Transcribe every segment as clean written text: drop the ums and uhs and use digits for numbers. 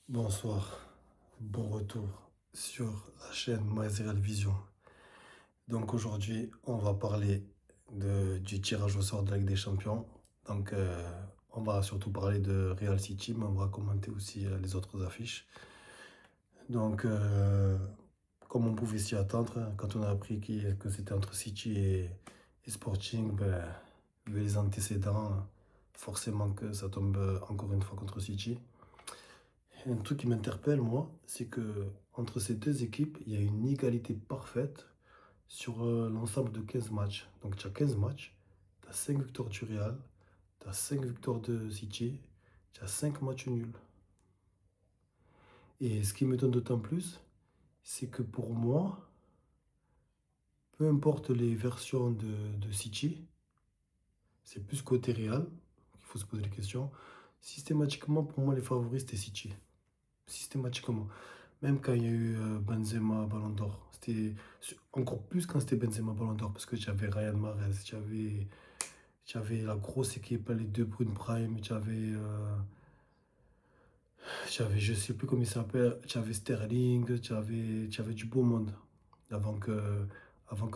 Bonsoir, bon retour sur la chaîne MyZeral Vision. Donc aujourd'hui, on va parler du tirage au sort de la Ligue des Champions. Donc on va surtout parler de Real City, mais on va commenter aussi les autres affiches. Donc comme on pouvait s'y attendre, hein, quand on a appris que c'était entre City et Sporting, ben, vu les antécédents, forcément que ça tombe encore une fois contre City. Un truc qui m'interpelle, moi, c'est que entre ces deux équipes, il y a une égalité parfaite sur l'ensemble de 15 matchs. Donc tu as 15 matchs, tu as 5 victoires du Real, tu as 5 victoires de City, tu as 5 matchs nuls. Et ce qui me donne d'autant plus, c'est que pour moi, peu importe les versions de City, c'est plus côté Real qu'il faut se poser la question. Systématiquement, pour moi, les favoris, c'était City. Systématiquement. Même quand il y a eu Benzema Ballon d'Or. Encore plus quand c'était Benzema Ballon d'Or, parce que tu avais Ryan Mahrez, tu avais la grosse équipe, les deux Brune Prime, tu avais, je sais plus comment il s'appelle, tu avais Sterling, tu avais du beau monde. Avant que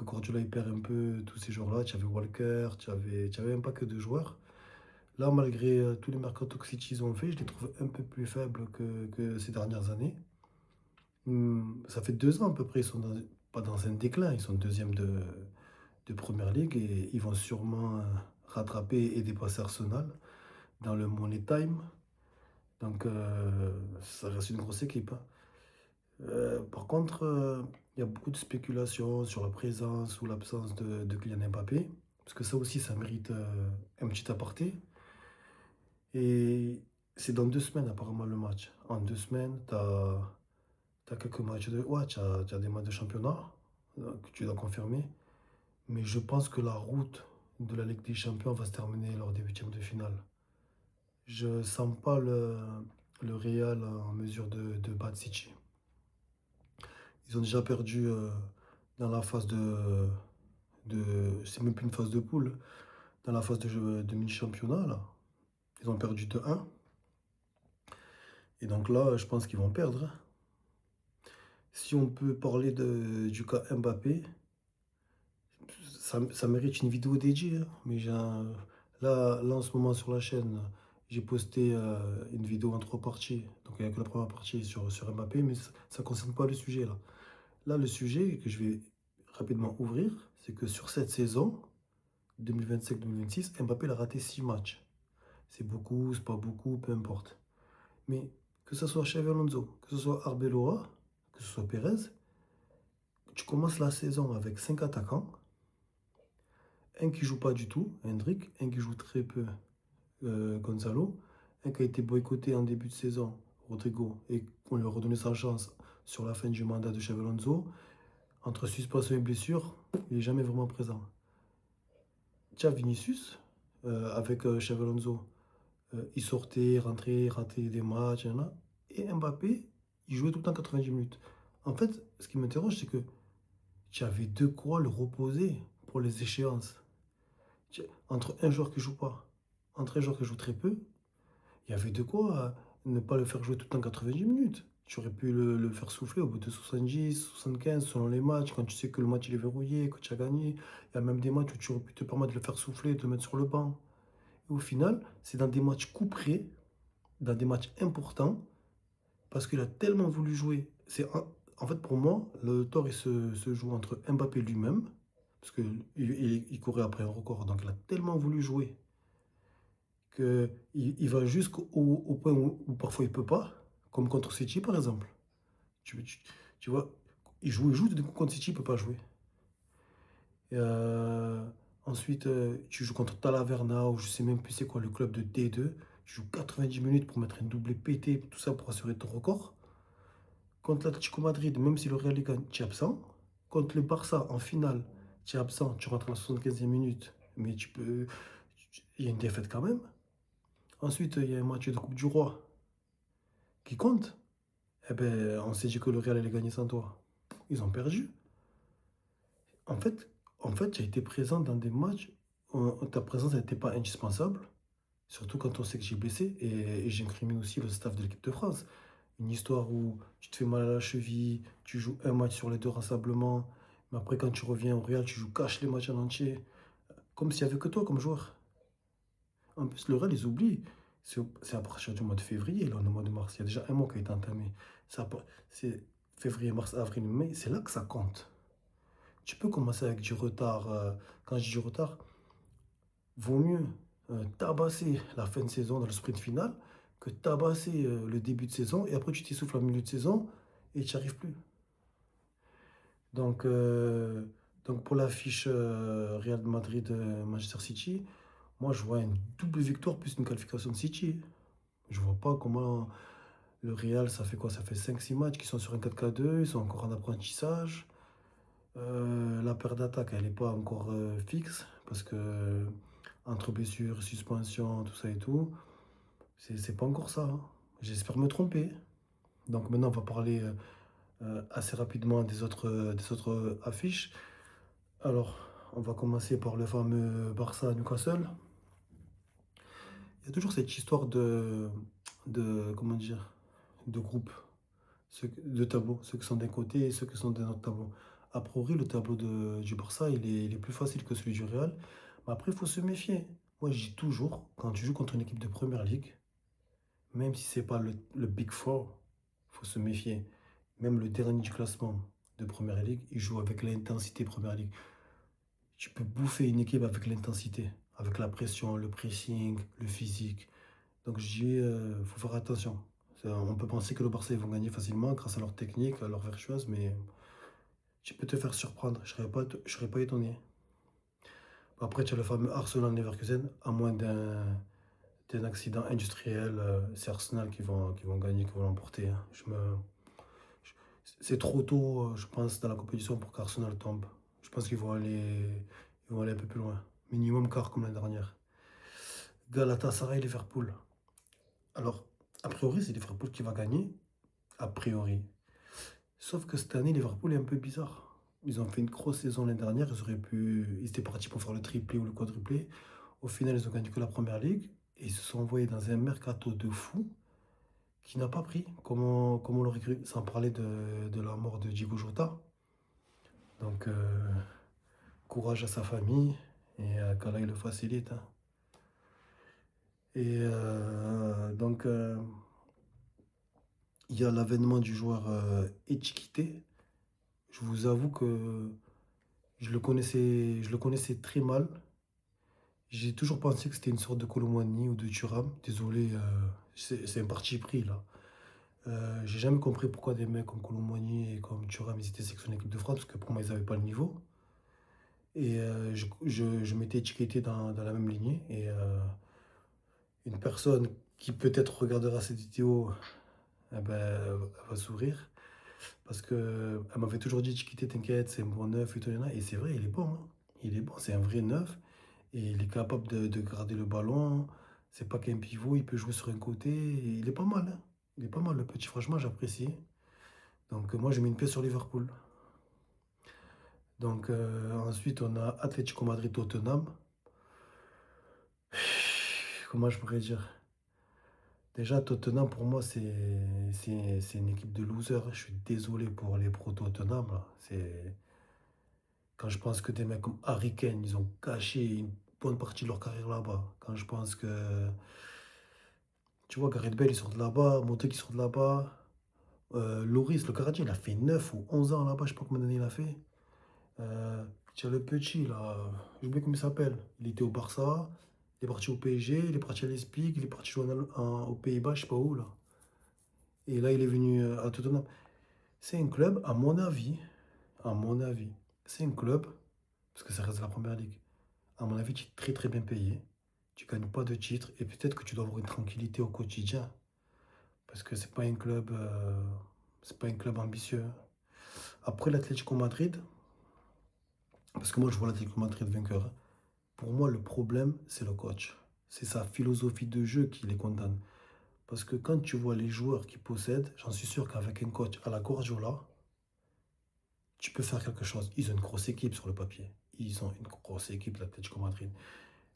Guardiola il perd un peu tous ces joueurs-là, tu avais Walker, tu avais un paquet de joueurs. Là, malgré tous les mercato que City ont fait, je les trouve un peu plus faibles que ces dernières années. Ça fait 2 ans à peu près, ils sont pas dans un déclin, ils sont deuxième de Première Ligue et ils vont sûrement rattraper et dépasser Arsenal dans le Money Time. Donc ça reste une grosse équipe, hein. Par contre, il y a beaucoup de spéculations sur la présence ou l'absence de Kylian Mbappé, parce que ça aussi, ça mérite un petit aparté. Et c'est dans 2 semaines apparemment le match. En 2 semaines, t'as quelques matchs de. Ouais, t'as des matchs de championnat que tu dois confirmer. Mais je pense que la route de la Ligue des Champions va se terminer lors des huitièmes de finale. Je sens pas le Real en mesure de battre City. Ils ont déjà perdu dans la phase c'est même plus une phase de poule. Dans la phase de mini-championnat, là. Ils ont perdu 2-1. Et donc là, je pense qu'ils vont perdre, hein. Si on peut parler du cas Mbappé, ça mérite une vidéo dédiée, hein. Mais là, en ce moment, sur la chaîne, j'ai posté une vidéo en 3 parties. Donc, il n'y a que la première partie sur Mbappé, mais ça ne concerne pas le sujet, là. Là, le sujet que je vais rapidement ouvrir, c'est que sur cette saison, 2025-2026, Mbappé il a raté 6 matchs. C'est beaucoup, c'est pas beaucoup, peu importe. Mais que ce soit Xavi Alonso, que ce soit Arbeloa, que ce soit Pérez, tu commences la saison avec 5 attaquants, un qui joue pas du tout, Hendrick, un qui joue très peu, Gonzalo, un qui a été boycotté en début de saison, Rodrigo, et on lui a redonné sa chance sur la fin du mandat de Xabi Alonso. Entre suspension et blessure, il n'est jamais vraiment présent. Tiens, Vinicius, avec Xabi Alonso, il sortait, rentrait, ratait des matchs, et Mbappé, il jouait tout le temps 90 minutes. En fait, ce qui m'interroge, c'est que tu avais de quoi le reposer pour les échéances. Entre un joueur qui joue pas, entre un joueur qui joue très peu, il y avait de quoi ne pas le faire jouer tout le temps 90 minutes. Tu aurais pu le faire souffler au bout de 70, 75, selon les matchs, quand tu sais que le match il est verrouillé, que tu as gagné. Il y a même des matchs où tu aurais pu te permettre de le faire souffler, de le mettre sur le banc. Et au final, c'est dans des matchs couperés, dans des matchs importants, parce qu'il a tellement voulu jouer. En fait, pour moi, le tort il se joue entre Mbappé lui-même, parce qu'il courait après un record, donc il a tellement voulu jouer qu'il va jusqu'au point où parfois il peut pas, comme contre City par exemple. Tu, tu- tu vois, il joue, du coup contre City, il peut pas jouer. Et, ensuite, tu joues contre Talavera, ou je sais même plus c'est quoi le club de D2. Tu joues 90 minutes pour mettre un doublé pété, tout ça pour assurer ton record. Contre l'Atlético Madrid, même si le Real gagne, tu es absent. Contre le Barça, en finale, tu es absent, tu rentres à la 75e minute, mais il y a une défaite quand même. Ensuite, il y a un match de Coupe du Roi qui compte. Eh ben, on s'est dit que le Real allait gagner sans toi. Ils ont perdu. En fait, tu as été présent dans des matchs où ta présence n'était pas indispensable, surtout quand on sait que j'ai blessé et j'incrimine aussi le staff de l'équipe de France. Une histoire où tu te fais mal à la cheville, tu joues un match sur les deux rassemblements, mais après quand tu reviens au Real, tu joues cache les matchs en entier, comme s'il n'y avait que toi comme joueur. En plus, le Real, ils oublient. C'est à partir du mois de février, là, on est au mois de mars. Il y a déjà un mois qui a été entamé. C'est février, mars, avril, mai. C'est là que ça compte. Tu peux commencer avec du retard. Quand je dis du retard, vaut mieux tabasser la fin de saison dans le sprint final que tabasser le début de saison et après tu t'essouffles en milieu de saison et tu n'y arrives plus. Donc, euh, donc pour l'affiche Real Madrid-Manchester City, moi je vois une double victoire plus une qualification de City. Je vois pas comment le Real, ça fait quoi? Ça fait 5 6 matchs qu'ils sont sur un 4-4-2, ils sont encore en apprentissage. La paire d'attaque, elle n'est pas encore fixe parce que entre blessures, suspension, tout ça et tout, c'est pas encore ça, hein. J'espère me tromper. Donc maintenant, on va parler assez rapidement des autres affiches. Alors, on va commencer par le fameux Barça-Newcastle. Il y a toujours cette histoire comment dire, de groupe, de tableau, ceux qui sont d'un côté et ceux qui sont d'un autre tableau. A priori, le tableau du Barça, il est plus facile que celui du Real. Mais après, il faut se méfier. Moi, je dis toujours, quand tu joues contre une équipe de Première Ligue, même si c'est pas le Big Four, il faut se méfier. Même le dernier du classement de Première Ligue, il joue avec l'intensité Première Ligue. Tu peux bouffer une équipe avec l'intensité, avec la pression, le pressing, le physique. Donc je dis, faut faire attention. On peut penser que le Barça ils vont gagner facilement grâce à leur technique, à leur virtuose, mais tu peux te faire surprendre. Je serais pas étonné. Après, tu as le fameux Arsenal-Leverkusen, à moins d'un accident industriel, c'est Arsenal qui vont gagner, qui vont l'emporter, hein. C'est trop tôt, je pense, dans la compétition pour qu'Arsenal tombe. Je pense qu'ils vont aller un peu plus loin. Minimum quart comme l'année dernière. Galatasaray-Liverpool. Alors, a priori, c'est Liverpool qui va gagner. A priori. Sauf que cette année, Liverpool est un peu bizarre. Ils ont fait une grosse saison l'année dernière. Ils étaient partis pour faire le triplé ou le quadruplé. Au final, ils ont gagné que la première ligue. Et ils se sont envoyés dans un mercato de fou qui n'a pas pris. Comment on l'aurait cru, sans parler de la mort de Diego Jota. Donc, courage à sa famille. Et qu'Allah il le facilite, hein. Et il y a l'avènement du joueur Etchiquité. Je vous avoue que je le connaissais très mal. J'ai toujours pensé que c'était une sorte de Colomwani ou de Thuram. Désolé, c'est un parti pris là. J'ai jamais compris pourquoi des mecs comme Colomwani et comme Thuram ils étaient sélectionnés en équipe de France parce que pour moi ils n'avaient pas le niveau. Et je m'étais étiqueté dans la même lignée. Et une personne qui peut-être regardera cette vidéo, eh ben, elle va sourire. Parce que elle m'avait toujours dit Chiquité, t'inquiète, c'est un bon neuf et tout, et c'est vrai, il est bon, hein. Il est bon, c'est un vrai neuf. Et il est capable de garder le ballon. C'est pas qu'un pivot, il peut jouer sur un côté. Et il est pas mal, hein. Il est pas mal, le petit, franchement, j'apprécie. Donc moi, je mets une pièce sur Liverpool. Donc ensuite, on a Atlético Madrid-Tottenham. Comment je pourrais dire? Déjà, Tottenham, pour moi, c'est une équipe de losers. Je suis désolé pour les pro-Tottenham, là. Quand je pense que des mecs comme Harry Kane, ils ont caché une bonne partie de leur carrière là-bas. Quand je pense que, tu vois, Gareth Bale, il sort de là-bas, Montec, il sort de là-bas. Loris, le gardien, il a fait 9 ou 11 ans là-bas, je sais pas combien d'années il a fait. Tu as le petit, là, j'ai oublié comment il s'appelle. Il était au Barça, il est parti au PSG, il est parti à l'Espig, il est parti jouer aux Pays-Bas, je sais pas où, là. Et là, il est venu à Tottenham. C'est un club, à mon avis, c'est un club, parce que ça reste la première ligue. À mon avis, tu es très très bien payé. Tu gagnes pas de titre et peut-être que tu dois avoir une tranquillité au quotidien parce que c'est pas un club ambitieux. Après l'Atlético Madrid, parce que moi je vois l'Atlético Madrid vainqueur, hein. Pour moi, le problème, c'est le coach. C'est sa philosophie de jeu qui les condamne. Parce que quand tu vois les joueurs qu'ils possèdent, j'en suis sûr qu'avec un coach à la Guardiola, tu peux faire quelque chose. Ils ont une grosse équipe sur le papier. Ils ont une grosse équipe, l'Atlético Madrid.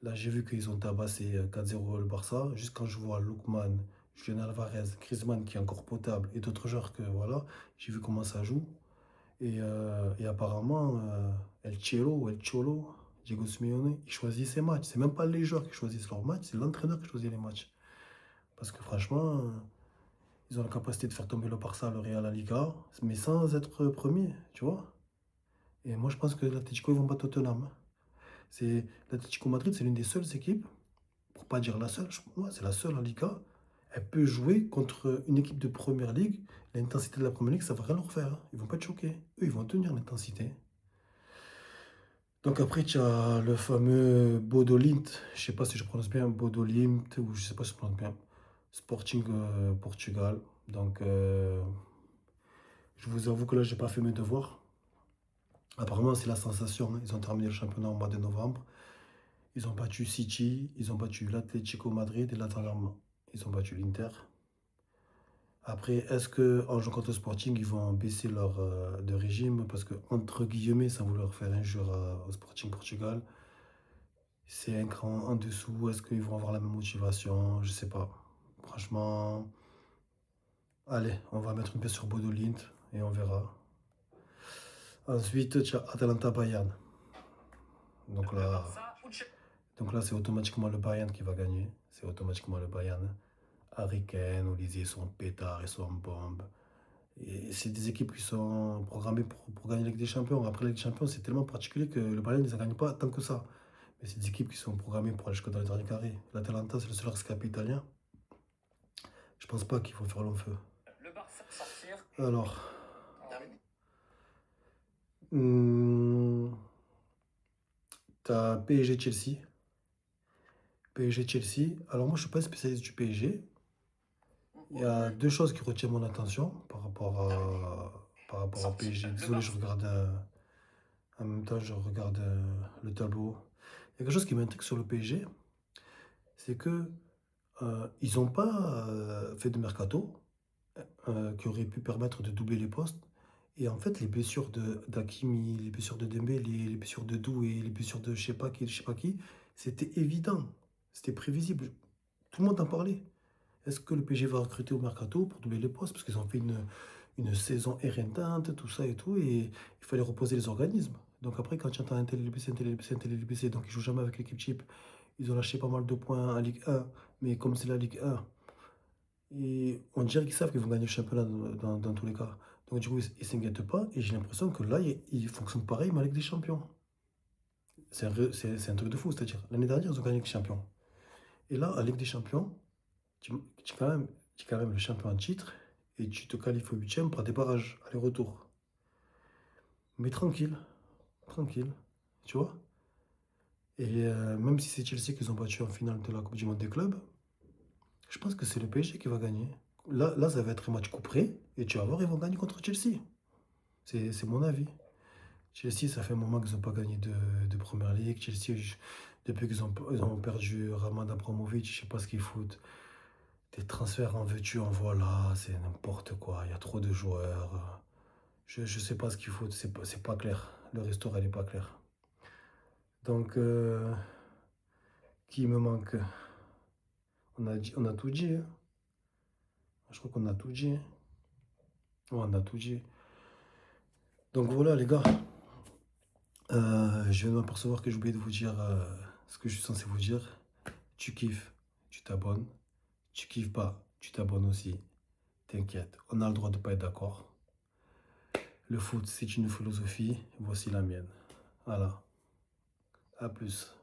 Là, j'ai vu qu'ils ont tabassé 4-0 le Barça. Juste quand je vois Lookman Julian Alvarez, Griezmann qui est encore potable et d'autres joueurs que voilà, j'ai vu comment ça joue. Et apparemment, El Cholo, Diego Simeone, il choisit ses matchs. C'est même pas les joueurs qui choisissent leurs matchs, c'est l'entraîneur qui choisit les matchs. Parce que franchement, ils ont la capacité de faire tomber le Barça, le Real, la Liga, mais sans être premier, tu vois. Et moi, je pense que l'Atlético, ils vont battre Tottenham, hein. C'est l'Atlético Madrid, c'est l'une des seules équipes, pour pas dire la seule, ouais, c'est la seule en Liga. Elle peut jouer contre une équipe de première ligue. L'intensité de la première ligue, ça va rien leur faire, hein. Ils vont pas être choqués. Eux, ils vont tenir l'intensité. Donc après, tu as le fameux Bodo Glimt. Je sais pas si je prononce bien Bodo Glimt ou je sais pas si je prononce bien. Sporting Portugal. Donc je vous avoue que là, j'ai pas fait mes devoirs. Apparemment, c'est la sensation, hein. Ils ont terminé le championnat au mois de novembre. Ils ont battu City, ils ont battu l'Atlético Madrid et là, dernièrement, ils ont battu l'Inter. Après, est-ce qu'en jouant contre le Sporting, ils vont baisser leur de régime? Parce que, entre guillemets, sans vouloir faire injure au Sporting Portugal, c'est un cran en dessous. Est-ce qu'ils vont avoir la même motivation? Je sais pas. Franchement, allez, on va mettre une pièce sur Bodo Glimt et on verra. Ensuite, tu as Atalanta Bayern. Donc là, c'est automatiquement le Bayern qui va gagner. C'est automatiquement le Bayern. Harry Kane, Olisier sont pétards et sont en bombe. Et c'est des équipes qui sont programmées pour gagner la Ligue des Champions. Après, la Ligue des Champions, c'est tellement particulier que le Bayern ne gagne pas tant que ça. Mais c'est des équipes qui sont programmées pour aller jusqu'à dans les derniers carrés. L'Atalanta, c'est le seul rescapé italien. Je pense pas qu'il faut faire long feu. Alors, t'as PSG-Chelsea. PSG-Chelsea. Alors moi, je suis pas un spécialiste du PSG. Il y a deux choses qui retiennent mon attention par rapport à PSG. Désolé, je regarde en même temps, je regarde le tableau. Il y a quelque chose qui m'intrigue sur le PSG, c'est que ils n'ont pas fait de mercato qui aurait pu permettre de doubler les postes. Et en fait, les blessures d'Hakimi, les blessures de Dembélé, les blessures de Doué, les blessures de je sais pas qui, c'était évident, c'était prévisible. Tout le monde en parlait. Est-ce que le PSG va recruter au mercato pour doubler les postes? Parce qu'ils ont fait une saison éreintante, tout ça et tout, et il fallait reposer les organismes. Donc après, quand tu entends un tel est blessé, un tel est blessé, un tel est blessé, donc ils jouent jamais avec l'équipe type, ils ont lâché pas mal de points en Ligue 1, mais comme c'est la Ligue 1, et on dirait qu'ils savent qu'ils vont gagner le championnat dans tous les cas. Donc du coup, ils ne s'inquiètent pas, et j'ai l'impression que là, ils fonctionnent pareil, mais avec des champions. C'est un truc de fou, c'est-à-dire, l'année dernière, ils ont gagné avec des champions. Et là, en Ligue des Champions, tu, tu es quand même le champion en titre et tu te qualifies au huitième par des barrages, aller-retour. Mais tranquille, tranquille, tu vois. Et même si c'est Chelsea qu'ils ont battu en finale de la Coupe du Monde des clubs, je pense que c'est le PSG qui va gagner. Là, ça va être un match couperé et tu vas voir, ils vont gagner contre Chelsea. C'est mon avis. Chelsea, ça fait un moment qu'ils n'ont pas gagné de Première Ligue. Chelsea, depuis ils ont perdu Roman Abramovich, je ne sais pas ce qu'ils foutent. Des transferts en veux-tu, en voilà, c'est n'importe quoi. Il y a trop de joueurs. Je ne sais pas ce qu'il faut, c'est pas clair. Le restaurant, elle n'est pas clair. Donc, qui me manque? On a tout dit, hein. Je crois qu'on a tout dit, hein. Ouais, on a tout dit. Donc voilà, les gars. Je viens de m'apercevoir que j'ai oublié de vous dire ce que je suis censé vous dire. Tu kiffes, tu t'abonnes. Tu kiffes pas, tu t'abonnes aussi. T'inquiète, on a le droit de pas être d'accord. Le foot, c'est une philosophie. Voici la mienne. Voilà. À plus.